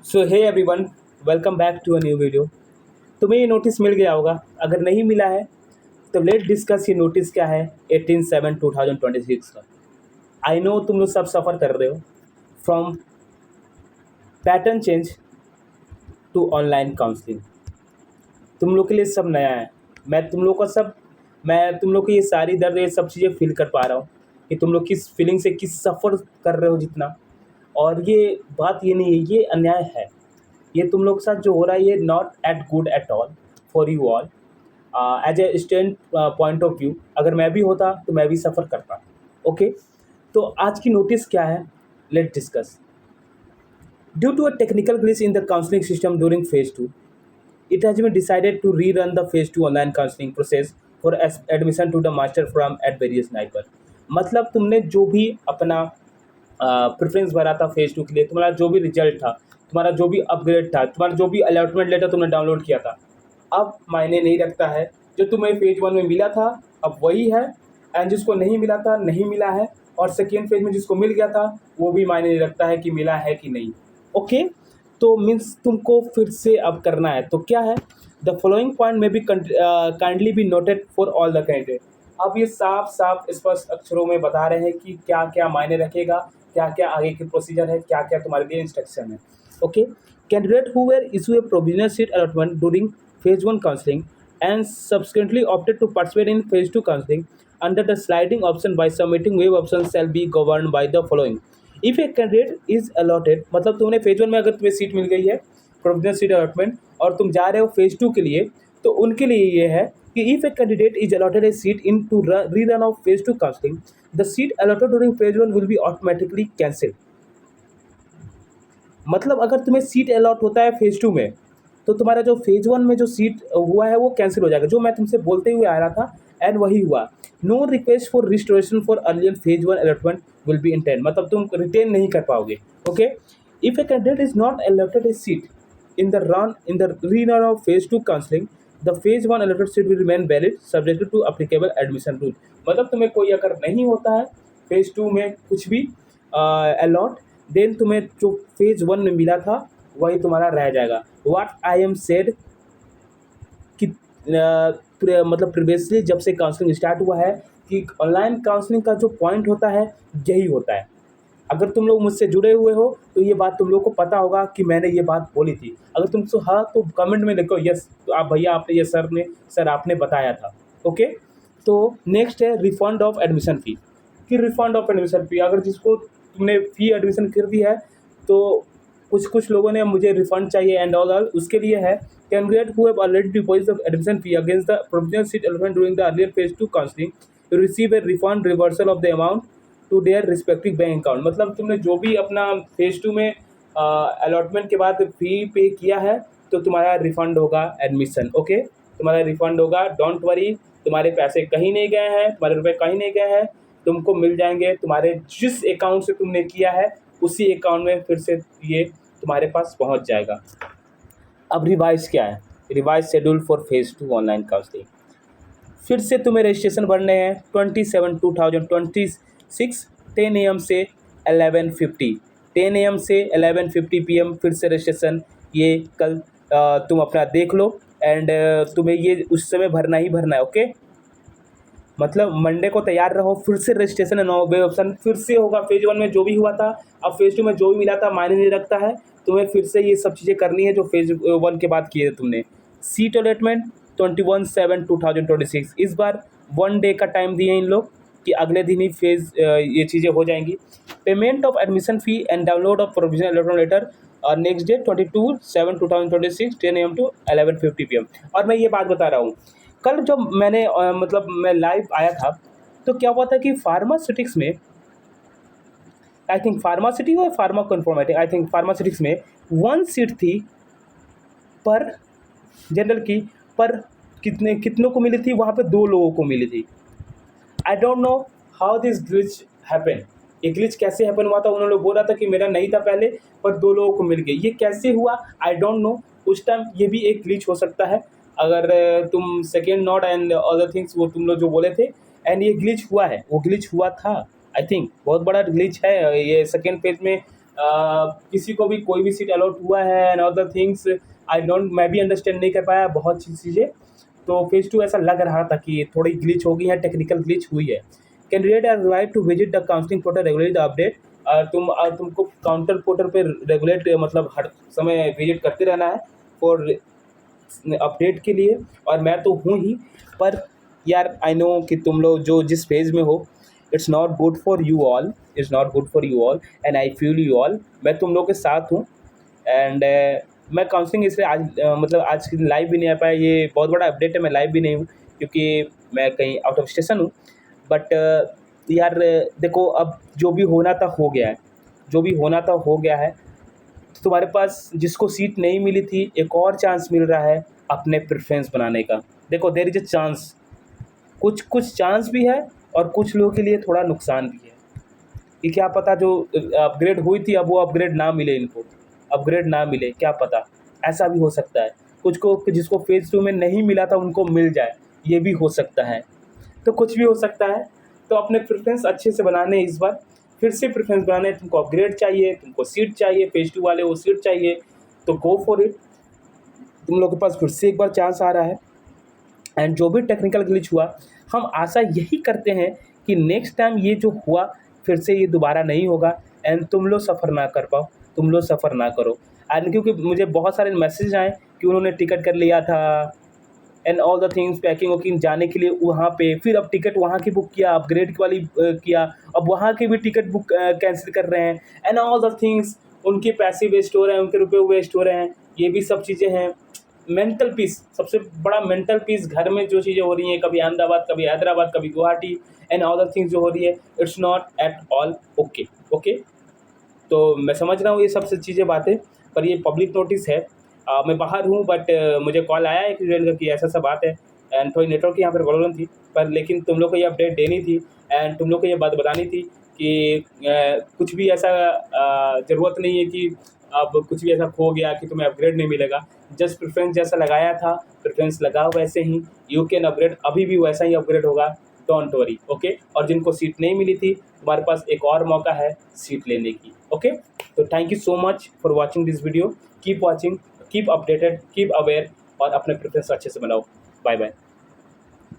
So hey everyone, welcome back to a new video. तुम्हें ये notice मिल गया होगा। अगर नहीं मिला है तो लेट डिस्कस। ये नोटिस क्या है? 18/7/2026 का। आई नो तुम लोग सब सफ़र कर रहे हो from pattern change to online counselling. तुम लोग के लिए सब नया है। मैं तुम लोग की ये सारी दर्द, ये सब चीज़ें फील कर पा रहा हूँ कि तुम लोग किस फीलिंग से किस सफ़र कर रहे हो जितना। और ये बात ये नहीं है, ये अन्याय है। ये तुम लोग के साथ जो हो रहा है ये not at good at all for you all. As a standpoint of view, अगर मैं भी होता तो मैं भी सफ़र करता। ओके, तो आज की नोटिस क्या है? Let discuss. Due to a technical glitch in the counselling system during phase 2, it has been decided to rerun the phase 2 online counseling process for admission to the master program at various NIPER। मतलब तुमने जो भी अपना preference भरा था phase 2 के लिए, तुम्हारा जो भी रिजल्ट था, तुम्हारा जो भी अपग्रेड था, तुम्हारा जो भी अलॉटमेंट लेटर तुमने डाउनलोड किया था, अब मायने नहीं रखता है। जो तुम्हें फेज 1 में मिला था अब वही है, एंड जिसको नहीं मिला था नहीं मिला है, और सेकेंड फेज में जिसको मिल गया था वो भी मायने नहीं रखता है कि मिला है कि नहीं। ओके, तो मीन्स तुमको फिर से अब करना है। तो क्या है? The following point may be kindly be noted for all the candidate. अब ये साफ साफ स्पष्ट अक्षरों में बता रहे हैं कि क्या क्या मायने रखेगा, क्या क्या आगे की प्रोसीजर है, क्या क्या तुम्हारे लिए इंस्ट्रक्शन है। Okay, candidate who were issue A provisional seat allotment during phase 1 counseling and subsequently opted to participate in phase 2 counseling under the sliding option by submitting waive options shall be governed by the following। If a candidate is allotted, मतलब तुमने phase 1 में अगर तुम्हें seat मिल गई है provisional seat allotment और तुम जा रहे हो फेज 2 के लिए, तो उनके लिए ये है कि if a candidate is allotted a seat in to rerun of phase 2 counselling, the seat allotted during phase 1 will be automatically cancel. मतलब अगर तुम्हें सीट अलॉट होता है फेज 2 में, तो तुम्हारा जो फेज 1 में जो सीट हुआ है वो कैंसिल हो जाएगा, जो मैं तुमसे बोलते हुए आ रहा था, एंड वही हुआ। No request for restoration for earlier phase 1 allotment will be entertained, मतलब तुम रिटेन नहीं कर पाओगे। Okay, if a candidate is not allotted a seat in the rerun of phase 2 counselling, the phase 1 allotted seat will remain valid subject to applicable admission rule. मतलब तुम्हें कोई अगर नहीं होता है फेज 2 में कुछ भी अलॉट, देन तुम्हें जो फेज 1 में मिला था वही तुम्हारा रह जाएगा। व्हाट आई एम सेड कि मतलब प्रीवियसली जब से काउंसलिंग स्टार्ट हुआ है कि ऑनलाइन काउंसलिंग का जो पॉइंट होता है यही होता है। अगर तुम लोग मुझसे जुड़े हुए हो तो ये बात तुम लोग को पता होगा कि मैंने ये बात बोली थी। अगर तुम हाँ तो कमेंट में लिखो यस, तो आप भैया आपने ये सर आपने बताया था। ओके, तो नेक्स्ट है रिफंड ऑफ एडमिशन फ़ी। कि रिफंड ऑफ एडमिशन फ़ी, अगर जिसको तुमने फ़ी एडमिशन कर दी है तो कुछ लोगों ने मुझे रिफंड चाहिए एंड ऑल, उसके लिए है candidate who have already deposited admission fee against the provisional seat allotment during the earlier phase 2 counselling to receive a refund reversal of the amount to their respective bank account. मतलब तुमने जो भी अपना phase 2 में allotment के बाद फी पे किया है तो तुम्हारा रिफंड होगा एडमिशन। ओके, तुम्हारा रिफंड होगा, डोंट वरी, तुम्हारे पैसे कहीं नहीं गए हैं, तुम्हारे रुपए कहीं नहीं गए हैं, तुमको मिल जाएंगे। तुम्हारे जिस अकाउंट से तुमने किया है उसी अकाउंट में फिर से ये तुम्हारे पास पहुंच जाएगा। अब रिवाइज क्या है? Revise schedule for phase 2 online counselling. फिर से तुम्हें रजिस्ट्रेशन भरने हैं 27/2026 10 AM से 11:50 10 AM से 11:50 PM। फिर से रजिस्ट्रेशन ये कल तुम अपना देख लो, एंड तुम्हें ये उस समय भरना ही भरना है। ओके, मतलब मंडे को तैयार रहो। फिर से रजिस्ट्रेशन है, नो वे ऑप्शन फिर से होगा। फेज 1 में जो भी हुआ था, अब फेज 2 में जो भी मिला था मायने नहीं रखता है। तुम्हें फिर से ये सब चीज़ें करनी है जो फेज 1 के बाद किए थे तुमने। Seat allotment 21/7/2026। इस बार 1 डे का टाइम दिए इन लोग कि अगले दिन ही फेज ये चीज़ें हो जाएंगी। Payment of admission fee and download of provisional allotment letter next day 22/7/2026 10 AM to 11:50 PM। और मैं ये बात बता रहा हूँ, कल जब मैंने मतलब मैं लाइव आया था तो क्या हुआ था कि फार्मास्यूटिक्स में, आई थिंक फार्मासिटी और फार्मा कन्फॉर्मेटिक, आई थिंक फार्मास्यूटिक्स में 1 सीट थी पर जनरल की, पर कितनों को मिली थी? वहाँ पे 2 लोगों को मिली थी। I don't know how this glitch happen. ये ग्लिच कैसे हैपन हुआ था? उन्होंने बोला था कि मेरा नहीं था पहले, पर 2 लोगों को मिल गई। ये कैसे हुआ? I don't know. उस टाइम ये भी एक ग्लिच हो सकता है, अगर तुम second note and other things वो तुम लोग जो बोले थे, एंड ये ग्लिच हुआ है, वो ग्लिच हुआ था। आई थिंक बहुत बड़ा ग्लिच है ये। सेकेंड पेज में किसी को भी कोई भी सीट अलॉट हुआ है एंड अदर थिंग्स मैं भी अंडरस्टैंड नहीं कर पाया बहुत सी चीज़ें। तो फेज़ 2 ऐसा लग रहा था कि थोड़ी ग्लिच हो गई है, टेक्निकल ग्लिच हुई है। Candidate are right to visit the counselling portal regularly the update. तुमको काउंटर पोर्टल पे रेगुलेट मतलब हर समय विजिट करते रहना है फॉर अपडेट के लिए। और मैं तो हूँ ही, पर यार आई नो कि तुम लोग जो जिस फेज़ में हो, it's not good for you all, it's not good for you all and I feel you all. मैं तुम लोग के साथ हूँ एंड मैं काउंसलिंग इसलिए आज मतलब आज लाइव भी नहीं आ पाया। ये बहुत बड़ा अपडेट है, मैं लाइव भी नहीं हूँ क्योंकि मैं कहीं आउट ऑफ स्टेशन हूँ। बट यार देखो, अब जो भी होना था हो गया है, जो भी होना था हो गया है। तो तुम्हारे पास जिसको सीट नहीं मिली थी, एक और चांस मिल रहा है अपने प्रेफरेंस बनाने का। देखो, देयर इज़ अ चांस, कुछ चांस भी है और कुछ लोगों के लिए थोड़ा नुकसान भी है कि क्या पता जो अपग्रेड हुई थी अब वो अपग्रेड ना मिले, इनको अपग्रेड ना मिले, क्या पता, ऐसा भी हो सकता है। कुछ को जिसको फेज़ 2 में नहीं मिला था उनको मिल जाए, ये भी हो सकता है। तो कुछ भी हो सकता है। तो अपने प्रेफरेंस अच्छे से बनाने इस बार, फिर से प्रेफरेंस बनाने। तुमको अपग्रेड चाहिए, तुमको सीट चाहिए, फेज़ 2 वाले वो सीट चाहिए, तो गो फॉर इट। तुम लोग के पास फिर से एक बार चांस आ रहा है। एंड जो भी टेक्निकल ग्लिच हुआ, हम आशा यही करते हैं कि नेक्स्ट टाइम ये जो हुआ फिर से ये दोबारा नहीं होगा एंड तुम लोग सफ़र ना कर पाओ, तुम लोग सफ़र ना करो। एंड क्योंकि मुझे बहुत सारे मैसेज आए कि उन्होंने टिकट कर लिया था and all the things, packing वैकिंग जाने के लिए वहाँ पे, फिर अब टिकट वहाँ की बुक किया, अपग्रेड वाली किया, अब वहाँ की भी टिकट बुक कैंसिल कर रहे हैं एंड ऑल द थिंग्स। उनके पैसे वेस्ट हो रहे हैं, उनके रुपए वेस्ट हो रहे हैं, ये भी सब चीज़ें हैं। मेंटल पीस, सबसे बड़ा मेंटल पीस, घर में जो चीज़ें हो रही हैं, कभी अहमदाबाद, कभी हैदराबाद, कभी गुवाहाटी एंड अदर थिंग्स जो हो रही है, it's not at all okay. Okay, तो मैं समझ रहा हूँ ये सब चीज़ें बातें, पर ये पब्लिक नोटिस है। मैं बाहर हूँ बट मुझे कॉल आया एक स्टूडेंट का कि ऐसा सा बात है एंड थोड़ी नेटवर्क की यहाँ पर प्रॉब्लम थी, पर लेकिन तुम लोग को ये अपडेट देनी थी एंड तुम लोग को ये बात बतानी थी कि कुछ भी ऐसा ज़रूरत नहीं है कि अब कुछ भी ऐसा खो गया कि तुम्हें अपग्रेड नहीं मिलेगा। जस्ट प्रेफरेंस जैसा लगाया था, प्रेफरेंस लगाओ वैसे ही, यू कैन अपग्रेड, अभी भी वैसा ही अपग्रेड होगा, डोंट वरी। ओके, और जिनको सीट नहीं मिली थी, तुम्हारे पास एक और मौका है सीट लेने की। ओके, तो thank you so much for watching this video. Keep watching, keep updated, keep aware और अपने प्रेफरेंस अच्छे से बनाओ। Bye bye.